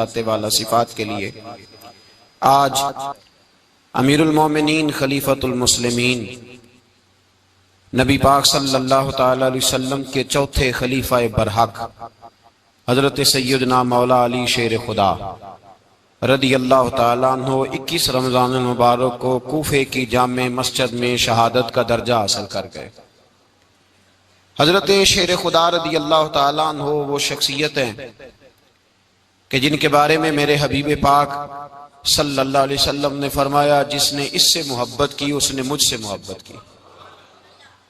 ज़ात वाला सिफात के लिए आज अमीरुल मोमिनीन खलीफतुल मुस्लिमीन नबी पाक सल्लल्लाहु ताला अलैहि वसल्लम के चौथे खलीफा बरहक हजरत सैयदना मौला अली शेर खुदा रदी अल्लाह ताला अन्हु 21 रमज़ान मुबारक को कूफे की जामे मस्जिद में शहादत का दर्जा हासिल कर गए। हजरत शेर खुदा रदी अल्लाह ताला अन्हु वो शख्सियत हैं कि जिनके बारे में मेरे हबीब पाक सल्लल्लाहु अलैहि वसल्लम ने फरमाया, जिसने इससे मोहब्बत की उसने मुझसे मोहब्बत की,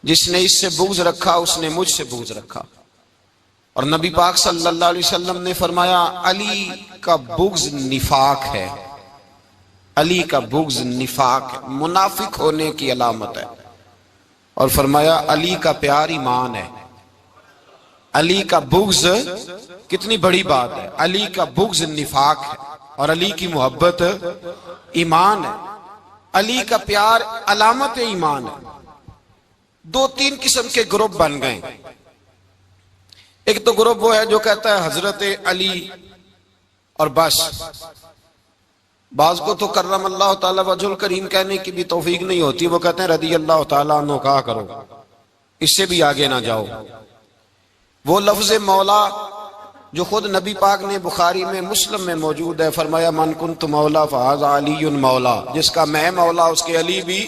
जिसने इससे बुग़्ज़ रखा उसने मुझसे बुग़्ज़ रखा। और नबी पाक सल्लल्लाहु अलैहि वसल्लम ने फरमाया, अली का बुग़्ज़ निफाक है, अली का बुग़्ज़ निफाक है, मुनाफिक होने की अलामत है। और फरमाया अली का प्यार ईमान है। अली का बुग़्ज़ कितनी बड़ी बात है, अली का बुग़्ज़ निफाक है और अली की मोहब्बत ईमान है। अली का प्यार अलामत ईमान है। दो तीन किस्म के ग्रुप बन गए। एक तो ग्रुप वो है जो कहता है हजरत अली और बस, बाज को तो कर्रम अल्लाह ताला वजहुल करीम कहने की भी तौफीक नहीं होती, वो कहते हैं रदी अल्लाह ताला अन्हु कहा करो, इससे भी आगे ना जाओ। वो लफ्ज मौला जो खुद नबी पाक ने बुखारी में मुस्लिम में मौजूद है, फरमाया मन कुन्तु मौला फहाज़ा अलीयुन मौला, जिसका मैं मौला उसके अली भी।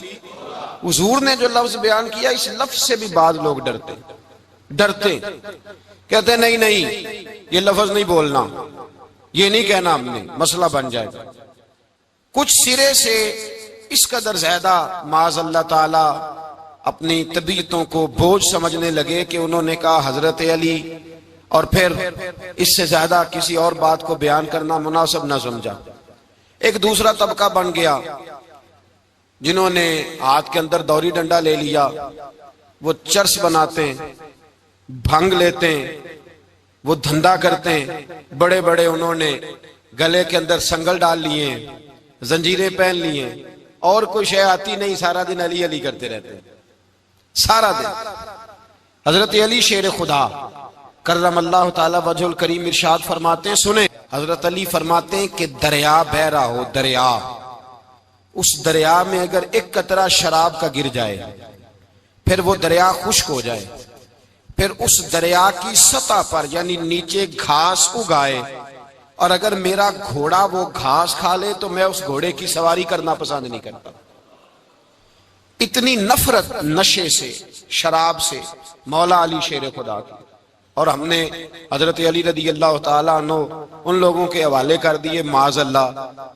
हुजूर ने जो लफ्ज बयान किया, इस लफ्ज से भी बाज लोग डरते कहते नहीं नहीं ये लफ्ज नहीं बोलना, ये नहीं कहना, हमने मसला बन जाएगा। कुछ सिरे से इस कदर ज्यादा माज़ अल्लाह ताला अपनी तबीयतों को बोझ समझने लगे कि उन्होंने कहा हजरत अली, और फिर इससे ज्यादा किसी और बात को बयान करना मुनासिब न समझा। एक दूसरा तबका बन गया जिन्होंने हाथ के अंदर दौरी डंडा ले लिया, वो चर्च बनाते हैं, भंग लेते हैं, वो धंधा करते हैं, बड़े बड़े उन्होंने गले के अंदर संगल डाल लिए हैं, जंजीरें पहन ली हैं, और कोई शय आती नहीं, सारा दिन अली अली करते रहते हैं सारा दिन। हजरत अली शेर खुदा कर्रम अल्लाह ताला वजहुल करीम इरशाद फरमाते हैं, सुने, हजरत अली फरमाते हैं कि दरिया बह रहा हो, दरिया, उस दरिया में अगर एक कतरा शराब का गिर जाए, फिर वो दरिया खुश्क हो जाए, फिर उस दरिया की सतह पर यानी नीचे घास उगाए, और अगर मेरा घोड़ा वो घास खा ले तो मैं उस घोड़े की सवारी करना पसंद नहीं करता। इतनी नफरत नशे से, शराब से मौला अली शेर खुदा की। और हमने हजरत अली रदी अल्लाह ताला अन्हु उन लोगों के हवाले कर दिए माज़ अल्लाह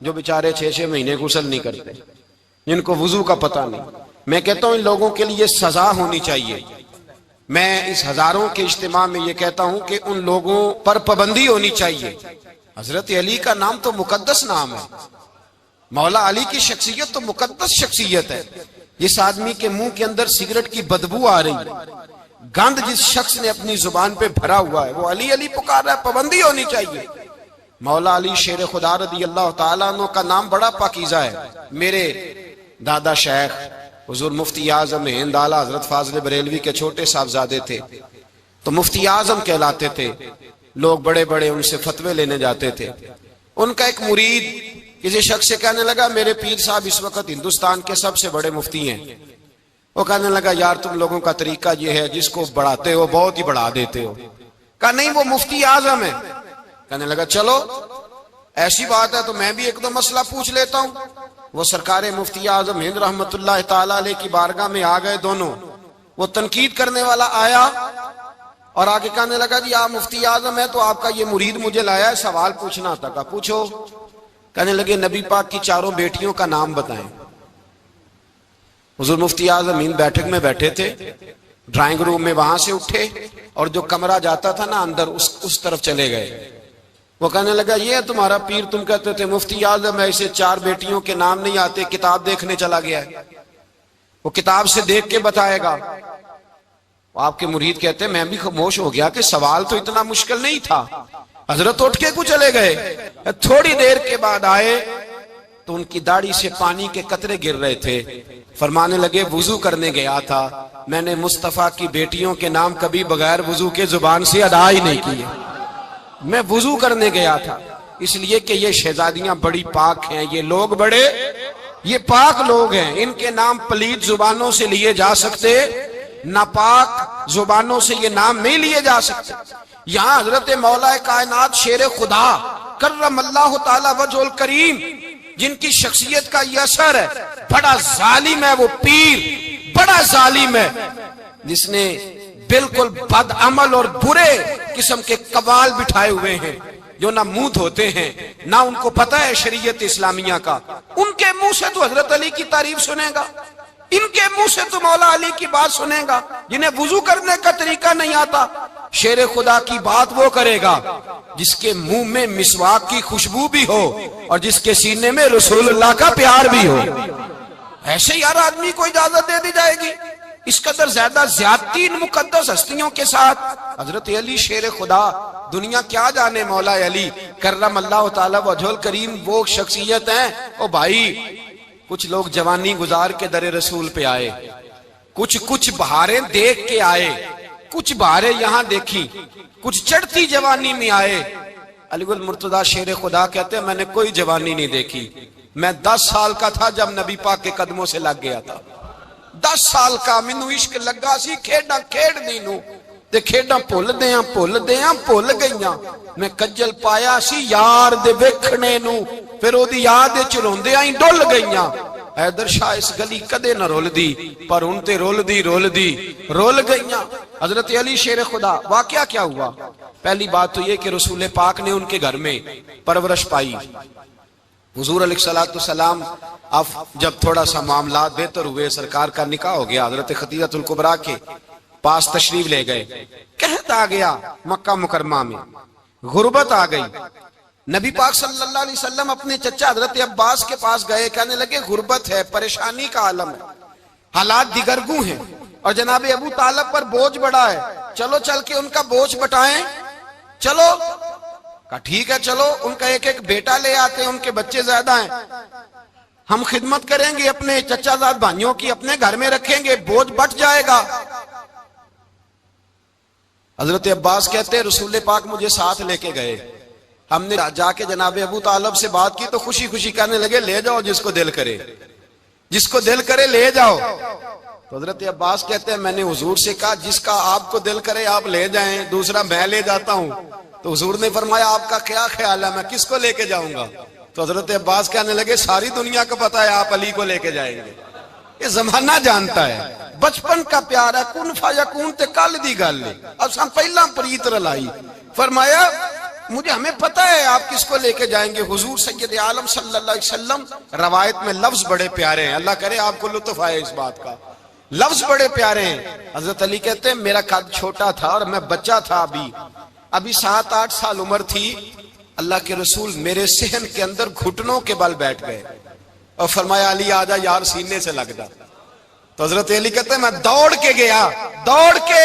जो बेचारे 6-6 महीने गुस्ल नहीं करते, जिनको वुजू का पता नहीं। मैं कहता हूं इन लोगों के लिए सजा होनी चाहिए। मैं इस हजारों के इज्तिमा में ये कहता हूं कि उन लोगों पर पाबंदी होनी चाहिए। हजरत अली का नाम तो मुकद्दस नाम है, मौला अली की शख्सियत तो मुकद्दस शख्सियत है। जिस आदमी के मुंह के अंदर सिगरेट की बदबू आ रही है, गंद जिस शख्स ने अपनी जुबान पे भरा हुआ है, वो अली अली पुकार रहा है, पाबंदी होनी चाहिए। मौला अली शेर खुदा रदी अल्लाह ताला अन्हु का नाम बड़ा पाकीज़ा है। मेरे दादा शेख हुजूर मुफ्ती आजम हिंद आला हजरत फाजिल बरेलवी के छोटे साहबजादे थे, तो मुफ्ती आजम कहलाते थे। लोग बड़े बड़े उनसे फतवे लेने जाते थे। उनका एक मुरीद किसी शख्स से कहने लगा, मेरे पीर साहब इस वक्त हिंदुस्तान के सबसे बड़े मुफ्ती हैं। वो कहने लगा, यार तुम लोगों का तरीका ये है, जिसको बढ़ाते हो बहुत ही बढ़ा देते हो। कहा नहीं, वो मुफ्ती आजम है। कहने लगा चलो ऐसी बात है तो मैं भी एक दो मसला पूछ लेता हूं। वो सरकार मुफ्ती आजम हिंद रहमतुल्लाह ताला अलैह की बारगाह में आ गए दोनों। वो तनकीद करने वाला आया और आगे कहने लगा, जी आप मुफ्ती आजम है तो आपका ये मुरीद मुझे लाया है, सवाल पूछना था। कहा पूछो। कहने लगे, नबी पाक की 4 बेटियों का नाम बताएं। हुजूर मुफ्ती आजम हिंद बैठक में बैठे थे, ड्राइंग रूम में, वहां से उठे और जो कमरा जाता था ना अंदर, उस तरफ चले गए। वो कहने लगा, ये तुम्हारा पीर, तुम कहते थे मुफ्ती आजम है, इसे 4 बेटियों के नाम नहीं आते, किताब देखने चला गया है, वो किताब से देख के बताएगा। आपके मुरीद कहते मैं भी खामोश हो गया कि सवाल तो इतना मुश्किल नहीं था। हजरत उठ के कुछ चले गए। थोड़ी देर के बाद आए तो उनकी दाढ़ी से पानी के कतरे गिर रहे थे। फरमाने लगे, वुजू करने गया था, मैंने मुस्तफा की बेटियों के नाम कभी बगैर वुजू के जुबान से अदा ही नहीं किए। मैं वुजू करने गया था, इसलिए कि ये शहजादियां बड़ी पाक हैं, ये लोग बड़े ये पाक लोग हैं, इनके नाम पलीत जुबानों से लिए जा सकते, नापाक जुबानों से ये नाम नहीं लिए जा सकते। यहां हजरत मौला कायनात शेर खुदा कर्रमल्लाहु ताला वजहुल करीम, जिनकी शख्सियत का ये असर है, बड़ा जालिम है वो पीर, बड़ा जालिम है, जिसने बिल्कुल बदअमल और बुरे किस्म के कवाल बिठाए हुए हैं, जो ना मुंह धोते हैं, ना उनको पता है शरीयत इस्लामिया का। उनके मुंह से तो हजरत अली की तारीफ सुनेगा, इनके मुंह से तो मौला अली की बात सुनेगा, जिन्हें वुजू करने का तरीका नहीं आता। शेर खुदा की बात वो करेगा जिसके मुंह में मिसवाक की खुशबू भी हो और जिसके सीने में रसूलुल्लाह का प्यार भी हो। ऐसे यार आदमी को इजाजत दे दी जाएगी? इस कदर ज्यादा ज्यादती इन मुकद्दस हस्तियों के साथ। हजरत अली शेर खुदा, दुनिया क्या जाने मौला अली कर्रमल्लाहु ताला वजहुल करीम वो शख्सियत हैं। ओ भाई, कुछ लोग जवानी गुजार के दरे रसूल पे आए, कुछ बहारें देख के आए, कुछ बहारें यहां देखी, कुछ चढ़ती जवानी में आए। अलीगुल मुर्तजा शेर खुदा कहते हैं, मैंने कोई जवानी नहीं देखी, मैं 10 साल का था जब नबी पाक के कदमों से लग गया था। 10 साल का मैनू इश्क लगा सी, खेडा खेडनी नू ते खेडा भुल गईयां। मैं कज्जल पाया सी यार दे वेखने नू, फिर ओदी याद विच रोंदियां ही डुल गईयां। हैदर शाह इस गली कदे न रुलदी, पर हुण ते रुल गईयां। हजरत अली शेर खुदा, वाकया क्या हुआ? पहली बात तो ये कि रसूल पाक ने उनके घर में परवरिश पाई। हुजूर अलैहिस्सलाम अब जब थोड़ा सा मामला बेहतर हुए, सरकार का निकाह हो गया, हजरत खदीजतुल कुबरा के पास तशरीफ ले गए। कहत आ गया मक्का मुकरमा में, गुर्बत आ गई। नबी पाक सल्लल्लाहु अलैहि वसल्लम अपने चचा हजरत अब्बास के पास गए, कहने लगे गुर्बत है, परेशानी का आलम है, हालात दिगरगू हैं और जनाब अबू तालिब पर बोझ बड़ा है, चलो चल के उनका बोझ बटाएं। चलो कहा ठीक है, चलो उनका एक एक बेटा ले आते हैं, उनके बच्चे ज्यादा हैं, हम खिदमत करेंगे अपने चचाजाद भाइयों की, अपने घर में रखेंगे, बोझ बट जाएगा। हजरत अब्बास कहते हैं रसूल पाक मुझे साथ लेके गए, हमने जाके जनाब अबू तालिब से बात की तो खुशी खुशी कहने लगे ले जाओ जिसको दिल करे ले जाओ। तो हजरत अब्बास कहते हैं मैंने हुजूर से कहा जिसका आपको दिल करे आप ले जाएं, दूसरा मैं ले जाता हूं। तो हुजूर ने फरमाया आपका क्या ख्याल है, मैं किसको लेके जाऊंगा? तो हजरत अब्बास कहने लगे सारी दुनिया को पता है आप अली को लेके जाएंगे, ये जमाना जानता है, बचपन का प्यार है, कुन फायकून ते कल दी गल है, अब हम पहला प्रीत रलाई। फरमाया मुझे हमें पता है आप किसको लेके जाएंगे, हुजूर सैयद आलम सल्लल्लाहु अलैहि वसल्लम। रवायत में लफ्ज बड़े प्यारे हैं, अल्लाह करे आपको लुत्फ आए इस बात का, लफ्ज बड़े प्यारे हैं। हजरत अली कहते हैं मेरा कद छोटा था और मैं बच्चा था, अभी 7-8 साल उम्र थी, अल्लाह के रसूल मेरे सहन के अंदर घुटनों के बल बैठ गए और फरमाया अली आजा यार सीने से लग जा। तो हजरत अली कहते हैं मैं दौड़ के गया, दौड़ के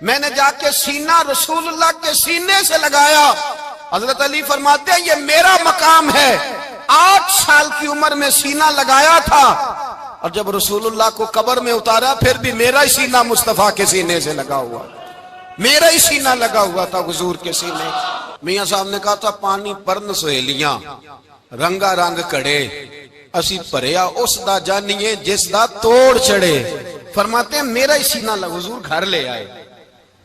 मैंने जाके सीना रसूलुल्लाह के सीने से लगाया। हजरत अली फरमाते हैं ये मेरा मकाम है, 8 साल की उम्र में सीना लगाया था और जब रसूलुल्लाह को कब्र में उतारा फिर भी मेरा ही सीना मुस्तफा के सीने से लगा हुआ, मेरा ही सीना लगा हुआ था हुजूर के सीने। मियां साहब ने कहा था पानी परन सहेलियां रंगा रंग कड़े, असी भरिया उस दा जानिए जिस दा तोड़ चढ़े। फरमाते हैं मेरा ही सीना लगा, हुजूर घर ले आए।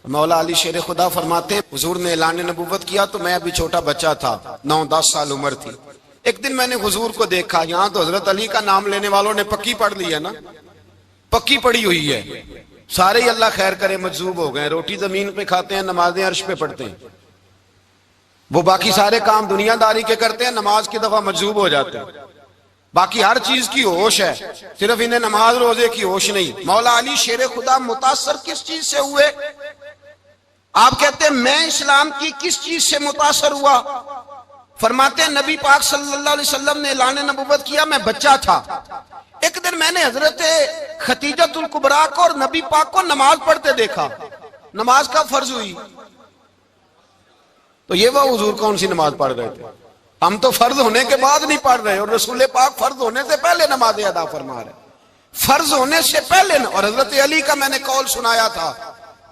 मौला अली शेर खुदा फरमाते हैं हुजूर ने ऐलान नबूवत किया तो मैं अभी छोटा बच्चा था, 9-10 साल उम्र थी। एक दिन मैंने हुजूर को देखा, यहाँ तो हजरत अली का नाम लेने वालों ने पक्की पढ़ ली है ना, पक्की पड़ी हुई है, सारे ही अल्लाह खैर करे मजजूब हो गए, रोटी जमीन पे खाते हैं, नमाजें अर्श पे पढ़ते हैं, वो बाकी सारे काम दुनियादारी के करते हैं, नमाज की दफा मजजूब हो जाते हैं, बाकी हर चीज की होश है, सिर्फ इन्हें नमाज रोजे की होश नहीं। मौला अली शेर खुदा मुतासर किस चीज से हुए? आप कहते हैं मैं इस्लाम की किस चीज से मुतासर हुआ? फरमाते हैं नबी पाक सल्लल्लाहु अलैहि वसल्लम ने ऐलान नबूवत किया, मैं बच्चा था, एक दिन मैंने हजरत खदीजतुल कुबरा को और नबी पाक को नमाज पढ़ते देखा, नमाज का फर्ज हुई, तो ये वह हुजूर कौन सी नमाज पढ़ रहे थे? हम तो फर्ज होने के बाद नहीं पढ़ रहे और रसूल पाक फर्ज होने से पहले नमाज अदा फरमा रहे, फर्ज होने से पहले। और हजरत अली का मैंने कौल सुनाया था,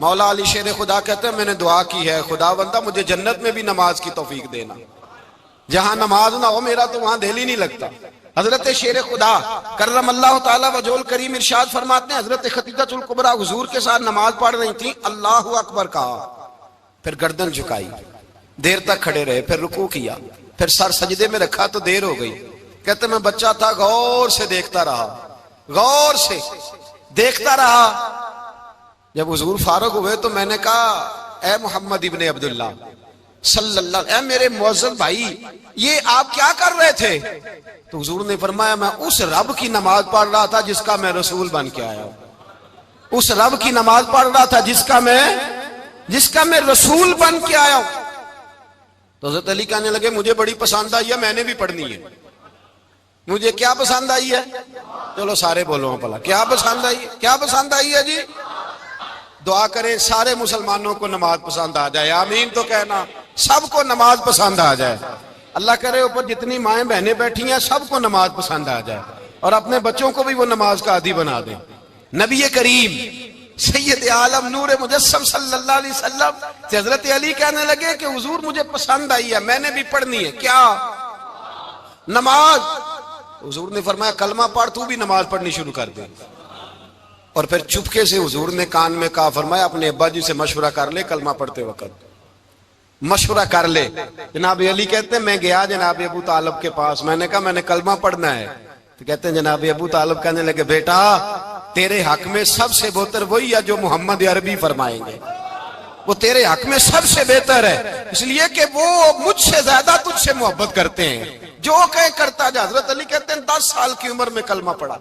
मौला अली शेर खुदा कहते हैं मैंने दुआ की है खुदा बंदा मुझे जन्नत में भी नमाज की तौफीक देना, जहां नमाज ना हो मेरा तो वहां दिल ही नहीं लगता। हजरत शेर खुदा करम अल्लाह ताला वजोल करीम इरशाद फरमाते हैं, हजरत खदीजतुल कुबरा हुजूर के साथ नमाज पढ़ रही थी, अल्लाहु अकबर कहा, फिर गर्दन झुकाई, देर तक खड़े रहे, फिर रुकू किया, फिर सर सजदे में रखा तो देर हो गई। कहते मैं बच्चा था, गौर से देखता रहा, गौर से देखता रहा। जब हुजूर फारूक हुए तो मैंने कहा, ए मोहम्मद इब्ने अब्दुल्ला सल्लल्लाहु, ए मेरे मुअज्जज़ भाई, ये आप क्या कर रहे थे? तो हुजूर ने फरमाया, मैं उस रब की नमाज पढ़ रहा था जिसका मैं रसूल बन के आया हूं। उस रब की नमाज पढ़ रहा था जिसका मैं रसूल बन के आया हूं। तो हज़रत अली कहने लगे, मुझे बड़ी पसंद आई है, मैंने भी पढ़नी है। मुझे क्या पसंद आई है? चलो सारे बोलो भला, क्या पसंद आई है? क्या पसंद आई है जी? दुआ करें सारे मुसलमानों को नमाज पसंद आ जाए, आमीन तो कहना, सबको नमाज पसंद आ जाए। अल्लाह करे ऊपर जितनी माएं बहनें बैठी हैं सबको नमाज पसंद आ जाए, और अपने बच्चों को भी वो नमाज का आदी बना दे। नबी करीम सैयद आलम नूर मुजस्सम सल्लल्लाहु अलैहि वसल्लम से हजरत अली कहने लगे कि हुजूर मुझे पसंद आई है, मैंने भी पढ़नी है। क्या? नमाज। हुजूर ने फरमाया, कलमा पढ़, तू भी नमाज पढ़नी शुरू कर दे। और फिर चुपके से हुजूर ने कान में कहा, फरमाया अपने अब्बा जी से मशवरा कर ले, कलमा पढ़ते वक्त मशवरा कर ले। जनाब अली कहते हैं, मैं गया जनाब अबू तालिब के पास, मैंने कहा मैंने कलमा पढ़ना है। तो कहते हैं जनाब अबू तालिब कहने लगे, बेटा तेरे हक में सबसे बेहतर वही है जो मोहम्मद अरबी फरमाएंगे, वो तेरे हक में सबसे बेहतर है, इसलिए कि वो मुझसे ज्यादा तुझसे मोहब्बत करते हैं, जो कहे करता जा। हजरत अली कहते हैं 10 साल की उम्र में कलमा पढ़ा।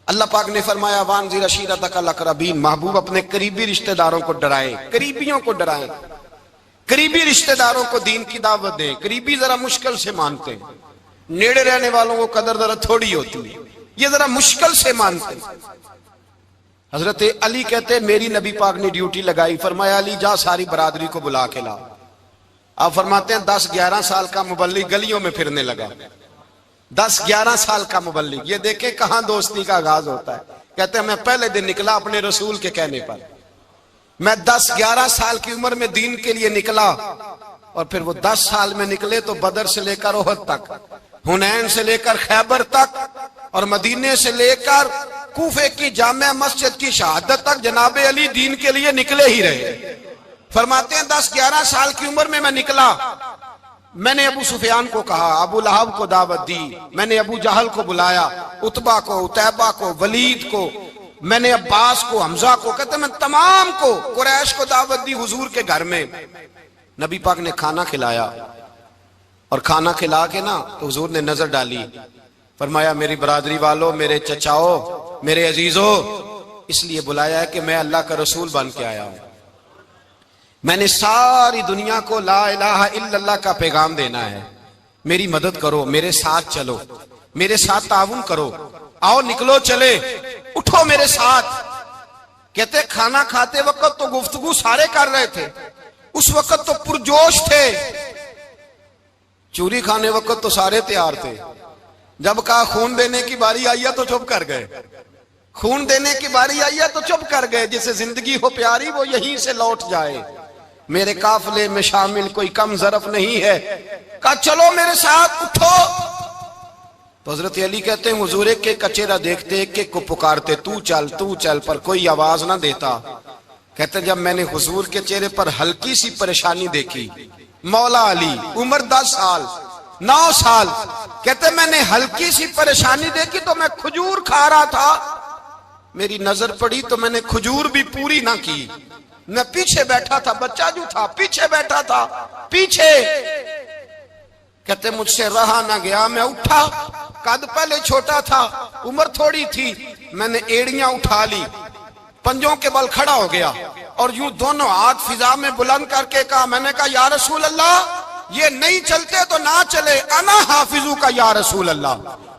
अल्लाह पाक ने फरमाया, वानज़िर अशीरतकल अक़रबीन, महबूब अपने करीबी रिश्तेदारों को डराए, करीबियों को डराए, करीबी रिश्तेदारों को दीन की दावत दें। करीबी जरा मुश्किल से मानते हैं, नेड़े रहने वालों को कदर जरा थोड़ी होती है, ये जरा मुश्किल से मानते हैं। हजरत अली कहते हैं, मेरी नबी पाक ने ड्यूटी लगाई, फरमाया अली जा सारी बरादरी को बुला के ला। आप फरमाते हैं 10-11 साल का मुबल्लिग गलियों में फिरने लगा। 10-11 साल का मुबल्लिग, ये देखे कहां दोस्ती का आगाज होता है। कहते हैं मैं पहले दिन निकला अपने रसूल के कहने पर, मैं 10-11 साल की उम्र में दीन के लिए निकला, और फिर वो 10 साल में निकले तो बदर से लेकर ओहद तक, हुनैन से लेकर खैबर तक, और मदीने से लेकर कूफे की जामिया मस्जिद की शहादत तक जनाबे अली दीन के लिए निकले ही रहे। फरमाते हैं 10-11 साल की उम्र में मैं निकला, मैंने अबू सुफियान को कहा, अबू लहब को दावत दी, मैंने अबू जहल को बुलाया, उतबा को, उतैबा को, वलीद को, मैंने अब्बास को, हमजा को, कहते मैं तमाम को, कुरैश को दावत दी हुजूर के घर में। नबी पाक ने खाना खिलाया, और खाना खिला के ना तो हुजूर ने नजर डाली, फरमाया मेरी बरादरी वालों, मेरे चचाओ, मेरे अजीजों, इसलिए बुलाया है कि मैं अल्लाह का रसूल बन के आया हूं। मैंने सारी दुनिया को ला इलाहा इल्लल्लाह का पैगाम देना है, मेरी मदद करो, मेरे साथ चलो, मेरे साथ ताउन करो, आओ निकलो चले, उठो मेरे साथ। कहते खाना खाते वक्त तो गुफ्तगू सारे कर रहे थे, उस वक्त तो पुरजोश थे, चूरी खाने वक्त तो सारे तैयार थे, जब कहा खून देने की बारी आई है तो चुप कर गए, खून देने की बारी आई है तो चुप कर गए। जिसे जिंदगी हो प्यारी वो यहीं से लौट जाए, मेरे काफिले में शामिल कोई कम ज़रफ नहीं है। कहा चलो मेरे साथ उठो। तो हजरत अली कहते हैं हुजूर के कचेरा देखते एक को पुकारते, तू चल, पर कोई आवाज ना देता। कहते जब मैंने हुजूर के चेहरे पर हल्की सी परेशानी देखी, मौला अली उम्र 10 साल 9 साल, कहते मैंने हल्की सी परेशानी देखी तो मैं खजूर खा रहा था, मेरी नजर पड़ी तो मैंने खजूर भी पूरी ना की, मैं पीछे बैठा था, बच्चा जो था पीछे बैठा था, पीछे। कहते मुझसे रहा ना गया, मैं उठा, कद पहले छोटा था, उम्र थोड़ी थी, मैंने एड़ियां उठा ली, पंजों के बल खड़ा हो गया, और यूं दोनों हाथ फिजा में बुलंद करके कहा, मैंने कहा या रसूल अल्लाह, ये नहीं चलते तो ना चले, अना हाफिजू का या रसूल अल्लाह,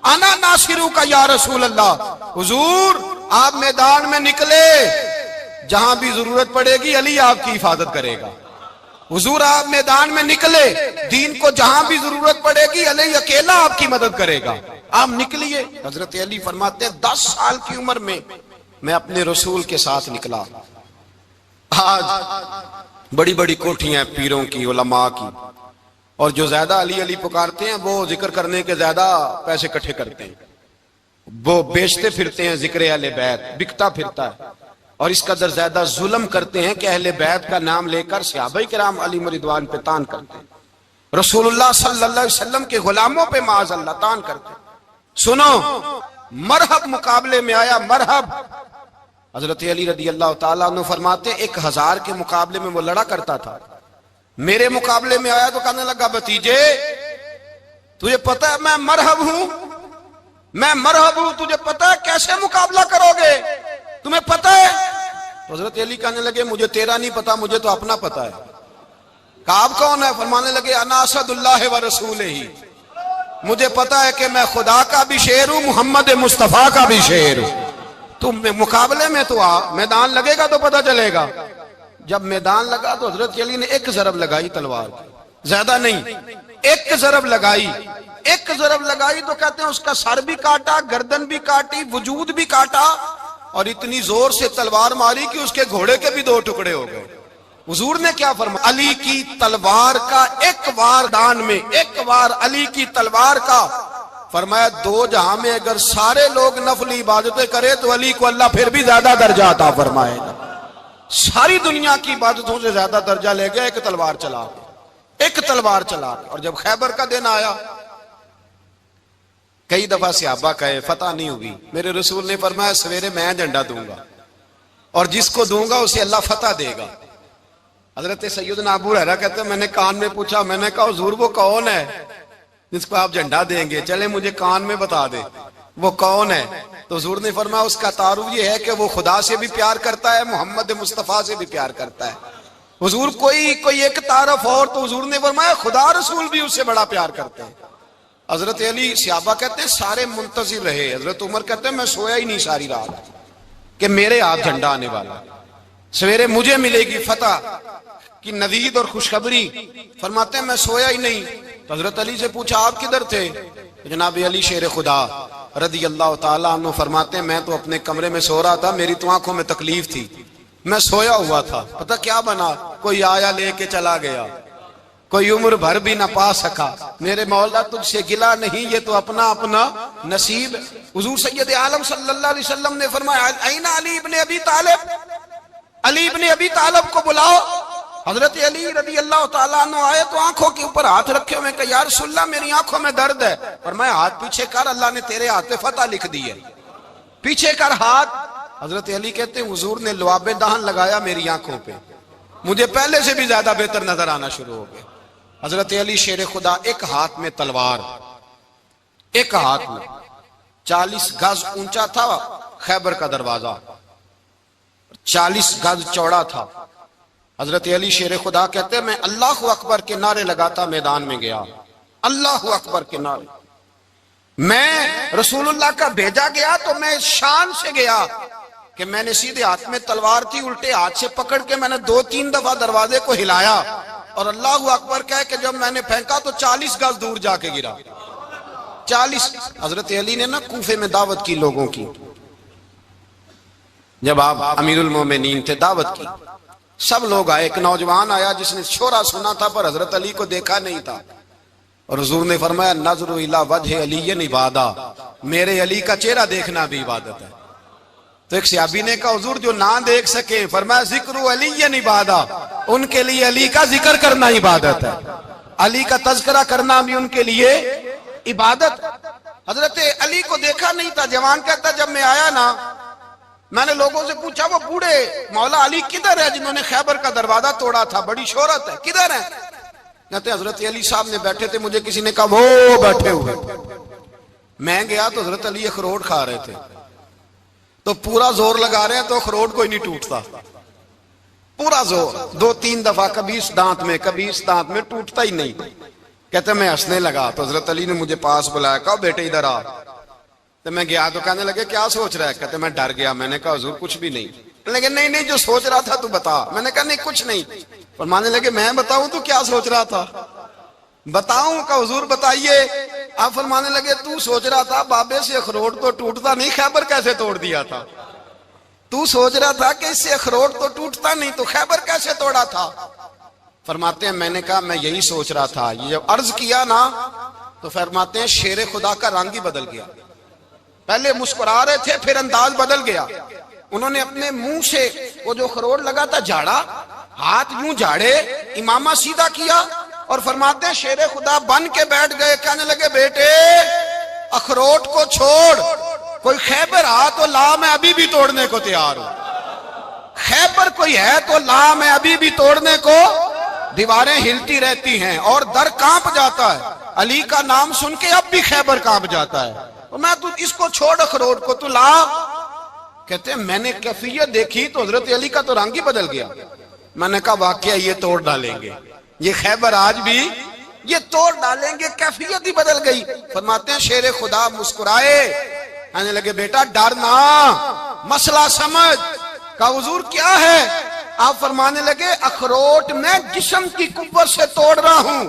अना नासिरू का या रसूल अल्लाह। हुजूर आप मैदान में निकले, जहां भी जरूरत पड़ेगी अली आपकी हिफाजत करेगा। हुजूर आप मैदान में निकले, दीन को जहां भी जरूरत पड़ेगी अली अकेला आपकी मदद करेगा, आप निकलिए। हजरत अली फरमाते हैं 10 साल की उम्र में मैं अपने रसूल के साथ निकला। आज बड़ी बड़ी कोठियां पीरों की, उलमा की, और जो ज्यादा अली अली पुकारते हैं वो जिक्र करने के ज्यादा पैसे इकट्ठे करते हैं, वो बेचते फिरते हैं जिक्र अहले बैत, बिकता फिरता है। और इस कदर ज्यादा जुल्म करते हैं कि अहले बैत का नाम लेकर सहाबा किराम अली रिदवान पे तान करते हैं, रसूलुल्लाह सल्लल्लाहु अलैहि वसल्लम के गुलामों पे माज़ अल्लाह तान करते हैं। सुनो, मरहब मुकाबले में आया, मरहब। हजरत अली रदी अल्लाह ताला अन्हु फरमाते 1000 के मुकाबले में वो लड़ा करता था, मेरे मुकाबले में आया तो कहने लगा भतीजे तुझे पता है मैं मरहब हूं, मैं मरहब हूं, तुझे पता है कैसे मुकाबला करोगे, तुम्हें पता है? तो हजरत अली कहने लगे मुझे तेरा नहीं पता, मुझे तो अपना पता है। काब कौन है? फरमाने लगे अना असदुल्लाह व रसूल ही, मुझे पता है कि मैं खुदा का भी शेर हूं, मोहम्मद मुस्तफा का भी शेर हूं। तुम मुकाबले में तो आ, मैदान लगेगा तो पता चलेगा। जब मैदान लगा तो हजरत अली ने एक जरब लगाई तलवार की, ज्यादा नहीं, एक जरब लगाई, एक जरब लगाई तो कहते हैं उसका सर भी काटा, गर्दन भी काटी, वजूद भी काटा, और इतनी जोर से तलवार मारी कि उसके घोड़े के भी 2 टुकड़े हो गए। हुजूर ने क्या फरमाया? अली की तलवार का एक वार दान में, एक वार अली की तलवार का, फरमाया 2 जहां में अगर सारे लोग नफली इबादतें करे तो अली को अल्लाह फिर भी ज्यादा दर्जा अता फरमाएगा। सारी दुनिया की इबादतों से ज्यादा दर्जा ले गया एक तलवार चला के, एक तलवार चला के। और जब खैबर का दिन आया, कई दफा सहाबा कहे फतह नहीं हुई, मेरे रसूल ने फरमाया सवेरे मैं झंडा दूंगा और जिसको दूंगा उसे अल्लाह फतह देगा। हजरत सैयदना अबू हुरैरा कहते हैं मैंने कान में पूछा, मैंने कहा हुजूर वो कौन है जिसको आप झंडा देंगे, चले मुझे कान में बता दे वो कौन है। तो हुजूर ने फरमाया उसका तारुफ ये है कि वो खुदा से भी प्यार करता है, मोहम्मद मुस्तफा से भी प्यार करता है। हुजूर कोई एक तारफ और, तो हुजूर ने फरमाया खुदा रसूल भी उससे बड़ा प्यार करते हैं। हजरत अली सहाबा कहते हैं सारे मुंतजिर रहे। हजरत उमर कहते हैं मैं सोया ही नहीं सारी रात कि मेरे हाथ झंडा आने वाला, सवेरे मुझे मिलेगी फतह की नवीद और खुशखबरी। फरमाते हैं मैं सोया ही नहीं। तो हजरत अली से पूछा आप किधर थे? जनाब अली शेर खुदा रदी अल्लाह ताला अन्हु फरमाते हैं मैं तो अपने कमरे में सो रहा था, मेरी तो आंखों में तकलीफ थी, मैं सोया हुआ था, पता क्या बना, कोई आया लेके चला गया, कोई उम्र भर भी ना पा सका। मेरे मौला तुझसे गिला नहीं, ये तो अपना अपना नसीब। हुजूर सैयद आलम सल्लल्लाहु अलैहि वसल्लम ने फरमाया ऐना अली इब्ने अबी तालिब, अली इब्ने अबी तालिब को बुलाओ। हजरत अली रदी अल्लाह ताला अन्हु आए तो आंखों के ऊपर हाथ रखे हुए, कहा या रसूलल्लाह मेरी आंखों में दर्द है। और मैं हाथ पीछे कर, अल्लाह ने तेरे हाथ पे फतह लिख दी है, पीछे कर हाथ। हजरत अली कहते हैं हुजूर ने लुआबे दहन लगाया मेरी आंखों पे, मुझे पहले से भी ज्यादा बेहतर नजर आना शुरू हो गया। हजरत अली शेर खुदा, एक हाथ में तलवार, एक हाथ में 40 गज ऊंचा था खैबर का दरवाजा, 40 गज चौड़ा था। हजरत अली शेर खुदा कहते हैं मैं अल्लाह अकबर के नारे लगाता मैदान में गया, अल्लाह अकबर के नारे। मैं रसूलुल्लाह का भेजा गया तो मैं शान से गया कि मैंने सीधे हाथ में तलवार थी, उल्टे हाथ से पकड़ के मैंने 2-3 दफा दरवाजे को हिलाया और अल्लाह अकबर कह के जब मैंने फेंका तो 40 गज दूर जाके गिरा, 40। हजरत अली ने ना कूफे में दावत की लोगों की, जब आप अमीरुल मोमिनीन थे, दावत की, सब लोग आए। एक नौजवान आया जिसने शोरा सुना था पर हजरत अली को देखा नहीं था, और हुजूर ने फरमाया नज़्रु इला वजह अली इबादत, मेरे अली का चेहरा देखना भी इबादत है। तो एक सहाबी ने कहा हुजूर जो ना देख सके, फरमाया जिक्र अली इबादत, उनके लिए अली का जिक्र करना इबादत है, अली का तज़किरा करना भी उनके लिए इबादत। हजरत अली को देखा नहीं था। जवान कहता जब मैं आया ना, मैंने लोगों से पूछा वो बूढ़े मौला अली किधर है जिन्होंने खैबर का दरवाजा तोड़ा था, बड़ी शोहरत है, किधर है? कहते हजरत अली साहब ने बैठे थे, मुझे किसी ने कहा वो बैठे हुए। मैं गया तो हजरत अली अखरोट खा रहे थे, तो पूरा जोर लगा रहे हैं तो अखरोट कोई नहीं टूटता, पूरा जोर 2-3 दफा, कभी इस दांत में कभी इस दांत में, टूटता ही नहीं। कहते मैं हंसने लगा तो हजरत अली ने मुझे पास बुलाया, कहा बेटे इधर आ। तो मैं गया तो कहने लगे क्या सोच रहा है? कहते मैं डर गया। मैंने कहा हुजूर कुछ भी नहीं। लेकिन नहीं नहीं जो सोच रहा था तू बता। मैंने कहा नहीं कुछ नहीं। पर मानने लगे मैं बताऊं तू क्या सोच रहा था? बताऊं? का हुजूर बताइए। आप फरमाने लगे तू सोच रहा था बाबे से अखरोट तो टूटता नहीं, खैबर कैसे तोड़ दिया था? तू सोच रहा था कि इससे अखरोट तो टूटता नहीं तो खैबर कैसे तोड़ा था? फरमाते हैं मैंने कहा मैं यही सोच रहा था। ये जब अर्ज किया ना तो फरमाते हैं शेर खुदा का रंग ही बदल गया। पहले मुस्कुरा रहे थे, फिर अंदाज बदल गया। उन्होंने अपने मुंह से वो जो खरोट लगा था झाड़ा, हाथ यूं झाड़े, इमामा सीधा किया और फरमाते हैं शेर खुदा बन के बैठ गए। कहने लगे बेटे अखरोट को छोड़, कोई खैबर आ तो ला, मैं अभी भी तोड़ने को तैयार हूं। खैबर कोई है तो ला, मैं अभी भी तोड़ने को। दीवारें हिलती रहती हैं और दर कांप जाता है। अली का नाम सुन के अब भी खैबर कांप जाता है। तो मैं तू इसको छोड़ अखरोट को, तू ला। कहते हैं मैंने कैफियत देखी तो हजरत अली का तो रंग ही बदल गया। मैंने कहा वाकया ये तोड़ डालेंगे, ये खैबर आज भी ये तोड़ डालेंगे, कैफियत ही बदल गई। फरमाते हैं शेर खुदा मुस्कुराए, कहने लगे बेटा डर ना, मसला समझ। का हुजूर क्या है? आप फरमाने लगे अखरोट मैं जिस्म की कुव्वत से तोड़ रहा हूं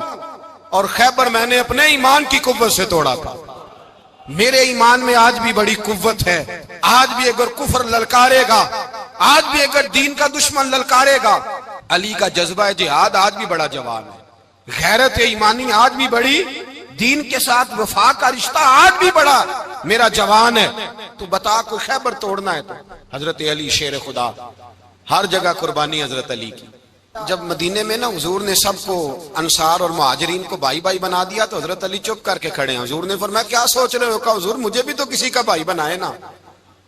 और खैबर मैंने अपने ईमान की कुव्वत से तोड़ा था। मेरे ईमान में आज भी बड़ी कुव्वत है। आज भी अगर कुफर ललकारेगा, आज भी अगर दीन का दुश्मन ललकारेगा, अली का जज्बा जिहाद आज भी बड़ा जवान है। गैरत ईमानी आज भी बड़ी, दीन के साथ वफा का रिश्ता आज भी बड़ा मेरा जवान है। तो बता कोई खैबर तोड़ना है तो हजरत अली शेर खुदा, हर जगह कुर्बानी हजरत अली की। जब मदीने में ना हुजूर ने सबको अंसार और मुहाजिरीन को भाई भाई बना दिया तो हजरत अली चुप करके खड़े हैं। हुजूर ने फरमाया क्या सोच रहे हो? कहा हुजूर मुझे भी तो किसी का भाई बनाए ना।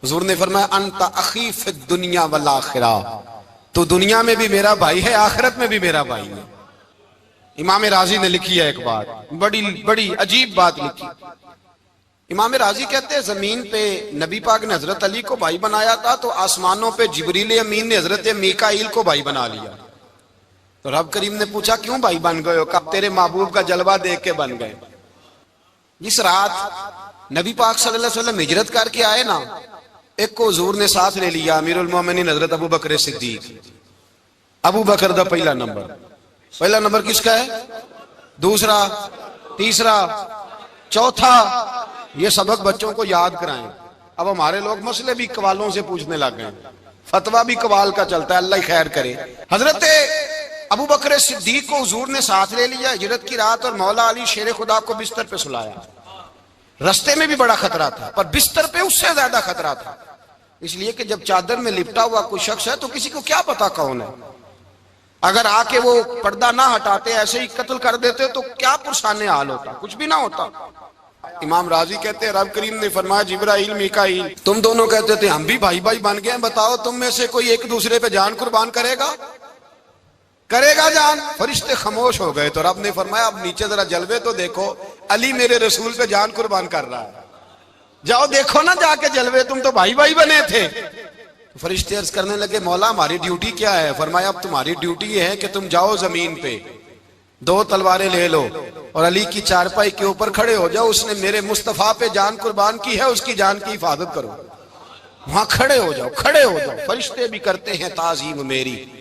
हुजूर ने फरमाया अंता अखी फिद दुनिया वल आखिरा, तो दुनिया में भी मेरा भाई है, आखिरत में भी मेरा भाई है। इमाम राजी ने लिखी है एक बात, बड़ी बड़ी अजीब बात लिखी। इमाम राजी कहते हैं जमीन पे नबी पाक ने हजरत अली को भाई बनाया था तो आसमानों पे जिब्रील अमीन ने हजरत मीकाईल को भाई बना लिया। तो रब करीम ने पूछा क्यों भाई बन गए हो? कब तेरे महबूब का जलवा देख के बन गए। जिस रात नबी पाक सल्लल्लाहु अलैहि वसल्लम हिजरत करके आए ना, एक को हुजूर ने साथ ले लिया, अमीरुल मोमिनीन हजरत अबू बकर सिद्दीक। अबू बकर दा पहला नंबर किसका है? दूसरा, तीसरा, चौथा। ये सबक बच्चों को याद कराएं। अब हमारे लोग मसले भी कवालों से पूछने लग गए, फतवा भी कवाल का चलता है, अल्लाह ही खैर करे। हजरत अबू बकर सिद्दीक को हुजूर ने साथ ले लिया हिजरत की रात और मौला अली शेर खुदा को बिस्तर पे सुलाया। रस्ते में भी बड़ा खतरा था पर बिस्तर पे उससे ज्यादा खतरा था, इसलिए कि जब चादर में लिपटा हुआ कोई शख्स है तो किसी को क्या पता कौन है। अगर आके वो पर्दा ना हटाते, ऐसे ही कत्ल कर देते तो क्या पुरसाने हाल होता, कुछ भी ना होता। इमाम राजी कहते हैं रब करीम ने फरमाया जिब्राइल मीकाईल तुम दोनों कहते थे हम भी भाई भाई बन गए, बताओ तुम में से कोई एक दूसरे पे जान कुर्बान करेगा जान? फरिश्ते खामोश हो गए। तो रब ने फरमाया अब नीचे जरा जलवे तो देखो, अली मेरे रसूल पे जान कुर्बान कर रहा है, जाओ देखो ना जाके जलवे, तुम तो भाई भाई बने थे। तो फरिश्ते अर्ज करने लगे मौला हमारी ड्यूटी क्या है? फरमाया अब तुम्हारी ड्यूटी ये है कि तुम जाओ जमीन पे, 2 तलवारें ले लो और अली की चारपाई के ऊपर खड़े हो जाओ। उसने मेरे मुस्तफा पे जान कुर्बान की है, उसकी जान की हिफाजत करो। वहां खड़े हो जाओ। फरिश्ते भी करते हैं ताजीम मेरी,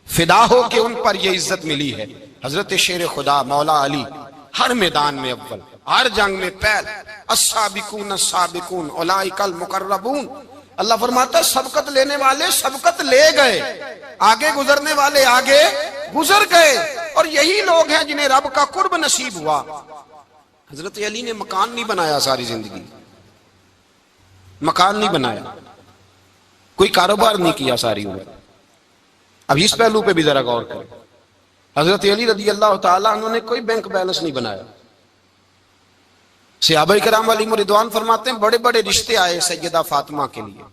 फिदा हो के उन पर ये इज्जत मिली है। हजरत शेर खुदा मौला अली हर मैदान में अव्वल, हर जंग में पहल। अस्साबिकून अस्साबिकून उलाइकल मुकर्रबून। अल्लाह फरमाता है सबकत लेने वाले सबकत ले गए, आगे गुजरने वाले आगे गुजर गए, और यही लोग हैं जिन्हें रब का कुर्ब नसीब हुआ। हजरत अली ने मकान नहीं बनाया, सारी जिंदगी मकान नहीं बनाया, कोई कारोबार नहीं किया सारी उम्र। अब इस पहलू पे भी जरा गौर करें। हजरत अली रदी अल्लाह ताला उन्होंने कोई बैंक बैलेंस नहीं बनाया। सहाबा किराम अलैहिम रिदवान फरमाते हैं बड़े बड़े रिश्ते आए सैयदा फातिमा के लिए,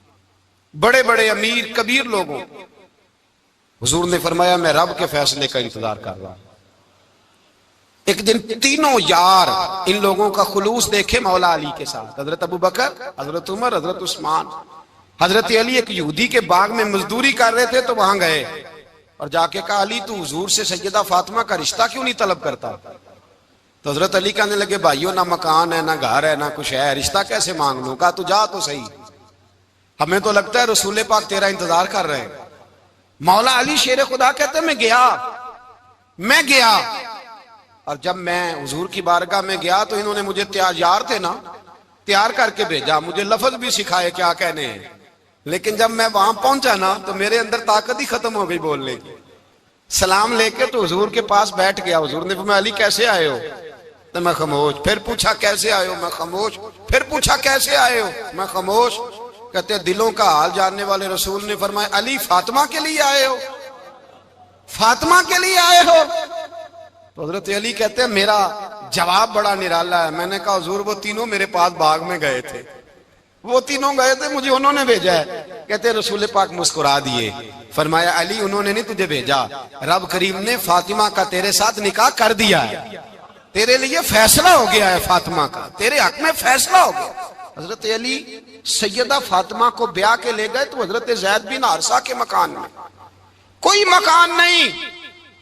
बड़े बड़े अमीर कबीर लोगों। हुजूर ने फरमाया मैं रब के फैसले का इंतजार कर रहा हूं। एक दिन तीनों यार इन लोगों का खुलूस देखे मौला अली के साथ, हजरत अबू बकर, हजरत उमर, हजरत उस्मान। हजरत अली एक यहूदी के बाग में मजदूरी कर रहे थे तो वहां गए और जाके कहा अली तू हुजूर से सैयदा फातिमा का रिश्ता क्यों नहीं तलब करता? तो हजरत अली कहने लगे भाइयों ना मकान है ना घर है ना कुछ है, रिश्ता कैसे मांग लूं? कहा तू जा तो सही, हमें तो लगता है रसूल पाक तेरा इंतजार कर रहे हैं। मौला अली शेर खुदा कहते मैं गया और जब मैं हुजूर की बारगाह में गया तो इन्होंने मुझे तैयार थे ना, तैयार करके भेजा, मुझे लफ्ज भी सिखाए क्या कहने हैं। लेकिन जब मैं वहां पहुंचा ना तो मेरे अंदर ताकत ही खत्म हो गई बोलने की। सलाम लेके तो हुजूर के पास बैठ गया। हुजूर ने फरमाया अली कैसे आए हो? तो मैं खामोश। फिर पूछा कैसे आए हो? मैं खामोश। फिर पूछा कैसे आए हो? मैं खामोश। कहते दिलों का हाल जानने वाले रसूल ने फरमाया अली फातिमा के लिए आए हो? फातिमा के लिए आए हो? तो हजरत अली कहते हैं मेरा जवाब बड़ा निराला है। मैंने कहा हुजूर वो तीनों मेरे पास बाग में गए थे, वो तीनों गए थे, मुझे उन्होंने भेजा है। कहते रसूल पाक मुस्कुरा दिए, फरमाया अली उन्होंने नहीं तुझे भेजा, रब करीम ने फातिमा का तेरे साथ निकाह कर दिया है, तेरे लिए फैसला हो गया है, फातिमा का तेरे हक में फैसला हो गया। हजरत अली सैयदा फातिमा को ब्याह के ले गए तो हजरत ज़ैद बिन हारिसा के मकान में, कोई मकान नहीं।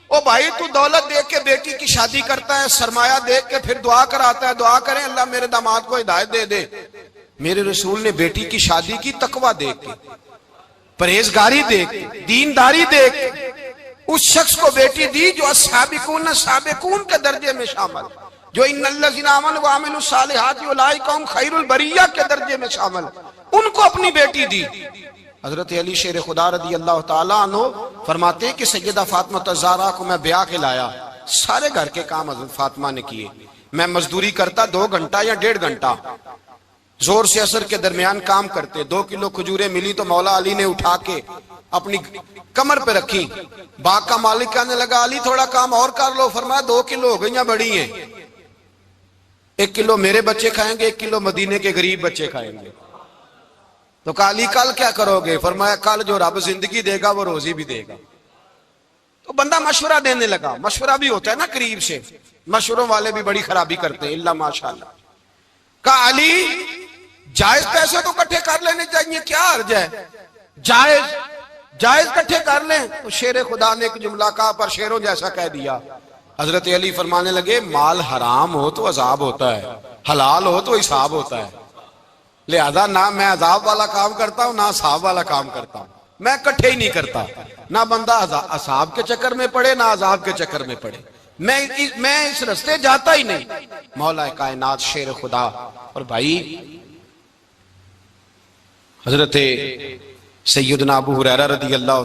ओ भाई तू दौलत देख के बेटी की शादी करता है, सरमाया देख के फिर दुआ कराता है, दुआ करें अल्लाह मेरे दामाद को हिदायत दे दे। मेरे रसूल ने बेटी की शादी की तकवा देख के, परहेजगारी देख के, दीनदारी देख के उस शख्स को बेटी दी जो अस्साबिकून साबिकून के दर्जे में शामिल, जो इन्नल्लज़ीना आमनू व अमिलुस्सालिहाति उलाइका हुम खैरुल बरिया के दर्जे में शामिल, उनको अपनी बेटी दी। हजरत अली शेर खुदा रदी अल्लाह ताला अन्हु फरमाते हैं कि सैयदा फातिमा ज़हरा को मैं ब्याह के लाया, सारे घर के काम हजरत फातिमा ने किए। मैं मजदूरी करता 2 घंटा या 1.5 घंटा, जोर से असर के दरमियान काम करते। 2 किलो खजूरें मिली तो मौला अली ने उठा के अपनी कमर पे रखी। बाग का मालिक कहने लगा अली थोड़ा काम और कर लो। फरमाया 2 किलो हो गई बड़ी हैं, 1 किलो मेरे बच्चे खाएंगे, 1 किलो मदीने के गरीब बच्चे खाएंगे। तो कहा अली कल क्या करोगे? फरमाया कल जो रब जिंदगी देगा वो रोजी भी देगा। तो बंदा मशवरा देने लगा। मशवरा भी होता है ना करीब से, मशवरों वाले भी बड़ी खराबी करते हैं, इल्ला माशाअल्लाह। कहा अली जायज पैसे तो इकट्ठे कर लेने चाहिए, क्या अर्ज है? जायज इकट्ठे कर लें। तो शेर खुदा ने एक जुमला कहा पर शेरों जैसा कह दिया। हजरत अली फरमाने लगे माल हराम हो तो अजाब होता है, हलाल हो तो हिसाब होता है, लिहाजा ना मैं अजाब वाला काम करता हूं ना हिसाब वाला काम करता हूं, मैं इकट्ठे ही नहीं करता। ना बंदा असाब के चक्कर में पड़े ना अजाब के चक्कर में पड़े, मैं इस रास्ते जाता ही नहीं। मौला कायनात शेर खुदा। और भाई हजरत सैयदना अबू हुरैरा रदी अल्लाह